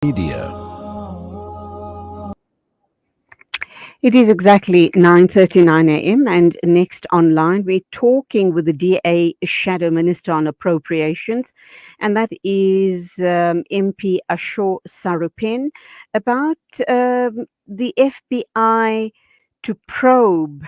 Media. It is exactly 9:39 a.m. and next online we're talking with the DA Shadow Minister on Appropriations, and that is MP Ashor Sarupen about the FBI to probe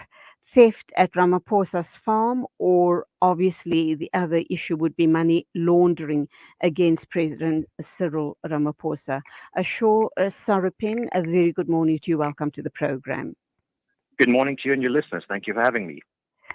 theft at Ramaphosa's farm, or obviously the other issue would be money laundering against President Cyril Ramaphosa. Ashor Sarupen, a very good morning to you. Welcome to the program. Good morning to you and your listeners. Thank you for having me.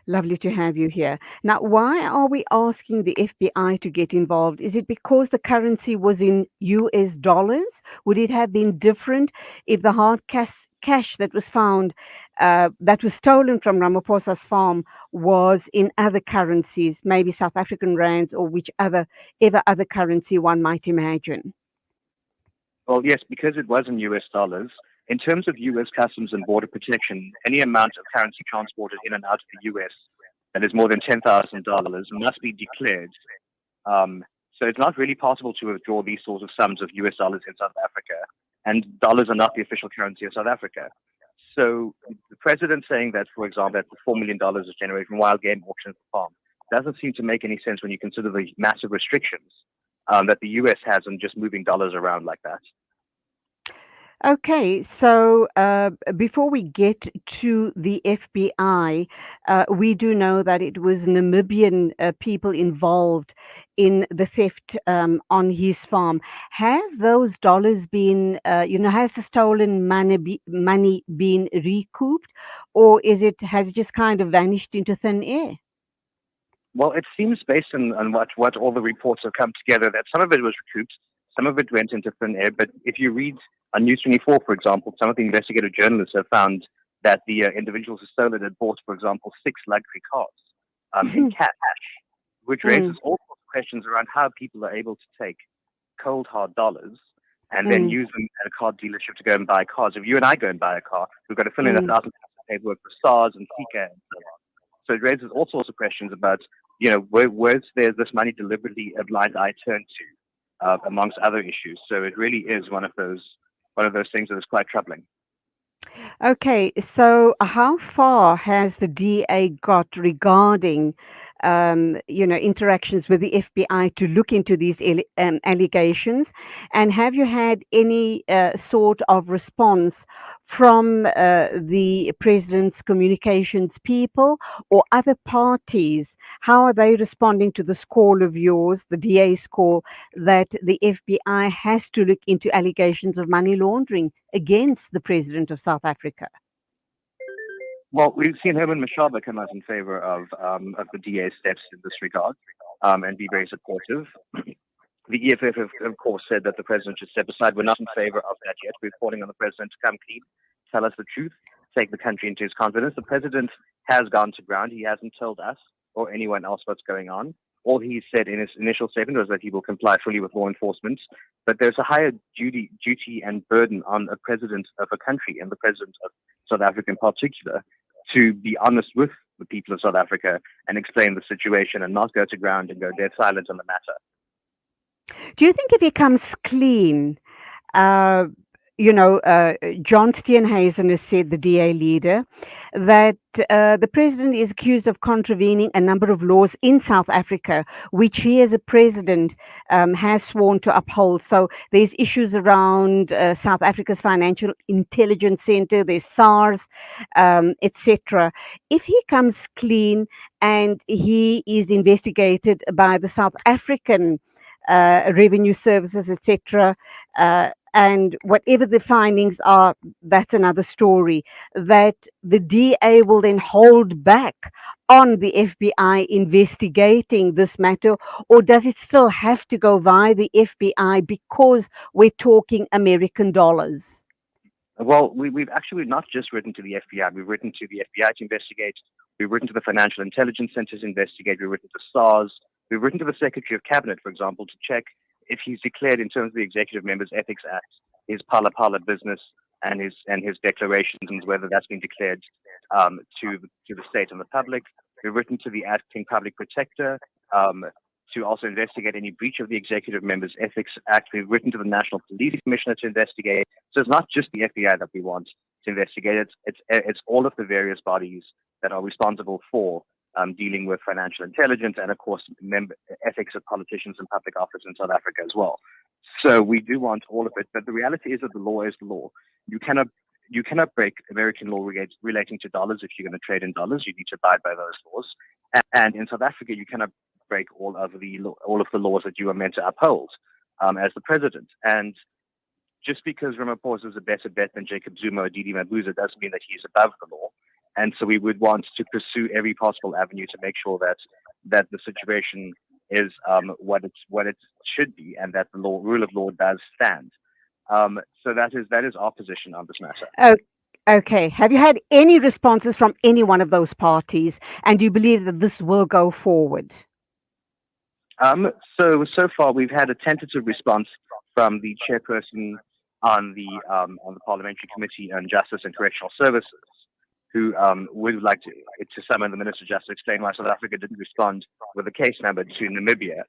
Lovely to have you here. Now, why are we asking the FBI to get involved? Is it because the currency was in US dollars? Would it have been different if the hard cash that was found, that was stolen from Ramaphosa's farm, was in other currencies, maybe South African rands or which ever other currency one might imagine? Well, yes, because it was in US dollars. In terms of US Customs and Border Protection, any amount of currency transported in and out of the US that is more than $10,000 must be declared. So it's not really possible to withdraw these sorts of sums of US dollars in South Africa, and dollars are not the official currency of South Africa. So the president saying that, for example, that the $4 million is generated from wild game auctions at the farm doesn't seem to make any sense when you consider the massive restrictions that the US has on just moving dollars around like that. Okay, so before we get to the FBI, we do know that it was Namibian people involved in the theft on his farm. Have those dollars been, has the stolen money been recouped, or has it just kind of vanished into thin air? Well, it seems based on what all the reports have come together that some of it was recouped, some of it went into thin air. But if you read on News 24, for example, some of the investigative journalists have found that the individuals who stole it had bought, for example, 6 luxury cars in cash, which raises Mm, all sorts of questions around how people are able to take cold, hard dollars and then mm, use them at a car dealership to go and buy cars. If you and I go and buy a car, we've got to fill in mm. 1,000 of paperwork for SARS and FICA and so on. So it raises all sorts of questions about, where's there this money deliberately a blind eye turned to, amongst other issues. So it really is one of those things that is quite troubling. Okay, so how far has the DA got regarding, interactions with the FBI to look into these allegations? And have you had any sort of response from the president's communications people or other parties? How are they responding to this call of yours, the DA's call, that the FBI has to look into allegations of money laundering against the president of South Africa? Well, we've seen Herman Mashaba come out in favor of the DA's steps in this regard and be very supportive. The EFF, of course, said that the president should step aside. We're not in favor of that yet. We're calling on the president to come clean, tell us the truth, take the country into his confidence. The president has gone to ground. He hasn't told us or anyone else what's going on. All he said in his initial statement was that he will comply fully with law enforcement. But there's a higher duty and burden on a president of a country and the president of South Africa in particular to be honest with the people of South Africa and explain the situation and not go to ground and go dead silent on the matter. Do you think if he comes clean, uh, John Steenhuisen has said, the DA leader, that the president is accused of contravening a number of laws in South Africa, which he as a president has sworn to uphold. So there's issues around South Africa's Financial Intelligence Center, there's SARS, etc. If he comes clean and he is investigated by the South African revenue services, etc., and whatever the findings are, that's another story. That the DA will then hold back on the FBI investigating this matter, or does it still have to go via the FBI because we're talking American dollars? Well, we've actually not just written to the FBI. We've written to the FBI to investigate. We've written to the Financial Intelligence Center to investigate. We've written to SARS. We've written to the Secretary of Cabinet, for example, to check if he's declared in terms of the Executive Members Ethics Act his Pala Pala business and his declarations, and whether that's been declared to the state and the public. We've written to the acting public protector to also investigate any breach of the Executive Members Ethics Act. We've written to the National Police Commissioner to investigate. So it's not just the FBI that we want to investigate. It's all of the various bodies that are responsible for dealing with financial intelligence and, of course, ethics of politicians in public office in South Africa as well. So we do want all of it, but the reality is that the law is the law. You cannot break American law relating to dollars if you're going to trade in dollars. You need to abide by those laws. And in South Africa, you cannot break all of the laws that you are meant to uphold as the president. And just because Ramaphosa is a better bet than Jacob Zuma or Didi Mabuza doesn't mean that he's above the law. And so we would want to pursue every possible avenue to make sure that the situation is what it should be, and that the rule of law does stand. So that is our position on this matter. Oh, okay. Have you had any responses from any one of those parties, and do you believe that this will go forward? So far we've had a tentative response from the chairperson on the Parliamentary Committee on Justice and Correctional Services, who would like to summon the Minister just to explain why South Africa didn't respond with a case number to Namibia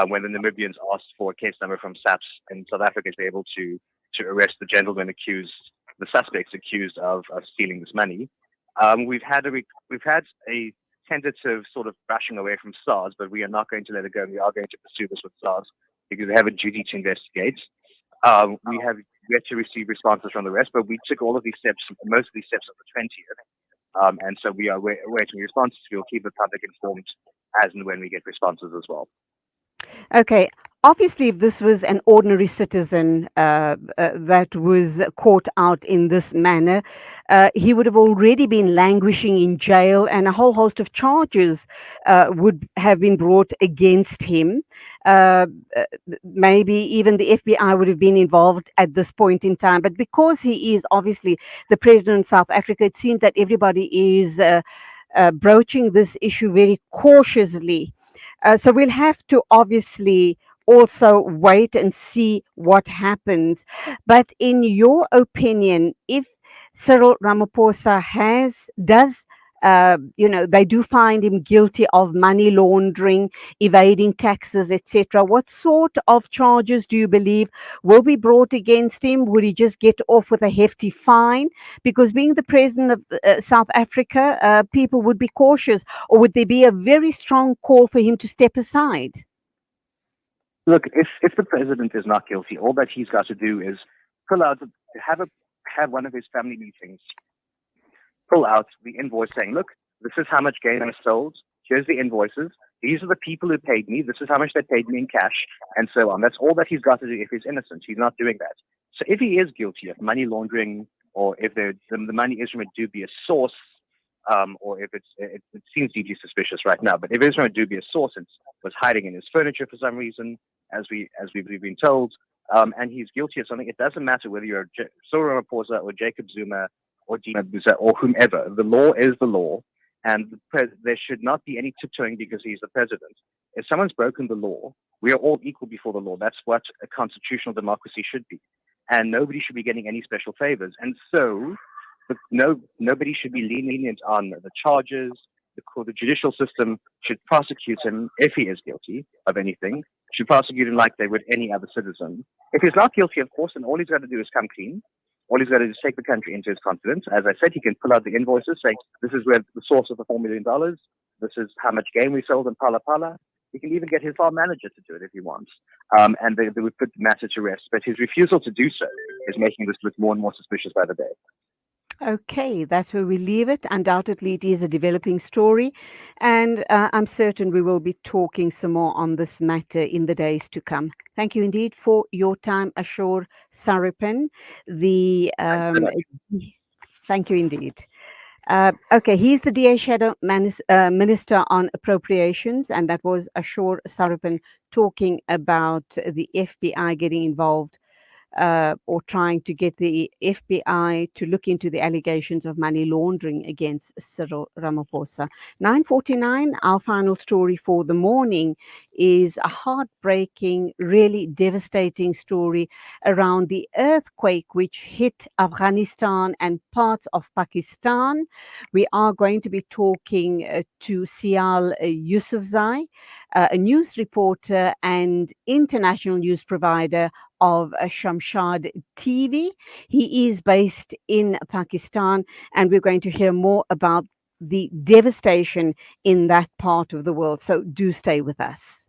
when the Namibians asked for a case number from SAPS in South Africa to be able to arrest the suspects accused of stealing this money. We've had a tentative sort of brushing away from SARS, but we are not going to let it go. We are going to pursue this with SARS because they have a duty to investigate. We have yet to receive responses from the rest, but we took all of these steps, most of these steps on the 20th. And so we are awaiting responses. We'll keep the public informed as and when we get responses as well. Okay. Obviously, if this was an ordinary citizen that was caught out in this manner, he would have already been languishing in jail, and a whole host of charges would have been brought against him. Maybe even the FBI would have been involved at this point in time. But because he is obviously the president of South Africa, it seems that everybody is broaching this issue very cautiously. So we'll have to obviously also wait and see what happens. But in your opinion, if Cyril Ramaphosa they do find him guilty of money laundering, evading taxes, etc., what sort of charges do you believe will be brought against him? Would he just get off with a hefty fine? Because being the president of South Africa, people would be cautious, or would there be a very strong call for him to step aside? Look, if the president is not guilty, all that he's got to do is have one of his family meetings, pull out the invoice saying, look, this is how much gain I sold. Here's the invoices. These are the people who paid me. This is how much they paid me in cash, and so on. That's all that he's got to do if he's innocent. He's not doing that. So if he is guilty of money laundering, or if the money is from a dubious source, or if it seems deeply suspicious right now, but if it's from a dubious source and was hiding in his furniture for some reason, as we've been told, and he's guilty of something, it doesn't matter whether you're Cyril Ramaphosa or Jacob Zuma or Dina Buza or whomever. The law is the law, and there should not be any tiptoeing because he's the president. If someone's broken the law, we are all equal before the law. That's what a constitutional democracy should be, and nobody should be getting any special favors. And so, nobody should be lenient on the charges. The judicial system should prosecute him if he is guilty of anything. Should prosecute him like they would any other citizen. If he's not guilty, of course, then all he's got to do is come clean. All he's got to do is take the country into his confidence. As I said, he can pull out the invoices saying, this is where the source of the $4 million, this is how much gain we sold in Pala Pala. He can even get his farm manager to do it if he wants. And they would put the matter to rest. But his refusal to do so is making this look more and more suspicious by the day. Okay, that's where we leave it. Undoubtedly, it is a developing story, and I'm certain we will be talking some more on this matter in the days to come. Thank you indeed for your time, Ashor Sarupen. Thank you indeed. Okay, he's the DA Shadow Minister on Appropriations, and that was Ashor Sarupen talking about the FBI getting involved or trying to get the FBI to look into the allegations of money laundering against Cyril Ramaphosa. 9:49, our final story for the morning is a heartbreaking, really devastating story around the earthquake which hit Afghanistan and parts of Pakistan. We are going to be talking to Sial Yousafzai, a news reporter and international news provider of Shamshad TV. He is based in Pakistan, and we're going to hear more about the devastation in that part of the world. So do stay with us.